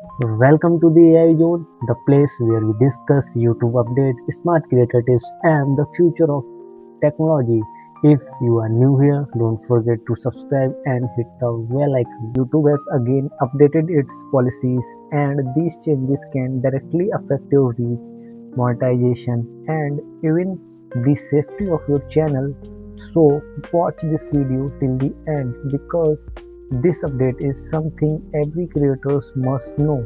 Welcome to the AI Zone, the place where we discuss YouTube updates, smart creator tips, and the future of technology. If you are new here, don't forget to subscribe and hit the bell icon. YouTube has again updated its policies, and these changes can directly affect your reach, monetization, and even the safety of your channel. So, watch this video till the end because this update is something every creator must know.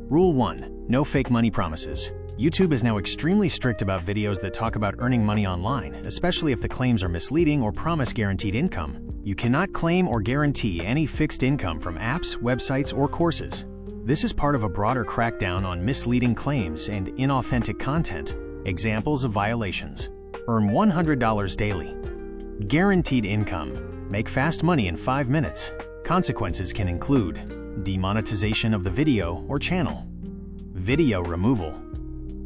Rule 1. No fake money promises. YouTube is now extremely strict about videos that talk about earning money online, especially if the claims are misleading or promise guaranteed income. You cannot claim or guarantee any fixed income from apps, websites, or courses. This is part of a broader crackdown on misleading claims and inauthentic content. Examples of violations: earn $100 daily. Guaranteed income. Make fast money in 5 minutes. Consequences can include demonetization of the video or channel, video removal,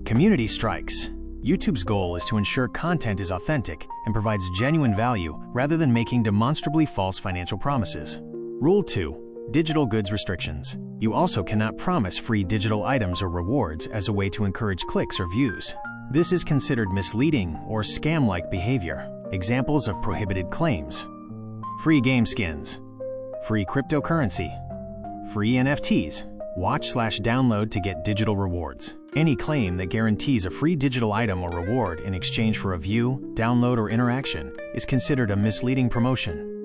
community strikes. YouTube's goal is to ensure content is authentic and provides genuine value rather than making demonstrably false financial promises. Rule 2. Digital goods restrictions. You also cannot promise free digital items or rewards as a way to encourage clicks or views. This is considered misleading or scam-like behavior. Examples of prohibited claims: free game skins, free cryptocurrency, free NFTs. Watch/download to get digital rewards. Any claim that guarantees a free digital item or reward in exchange for a view, download, or interaction is considered a misleading promotion.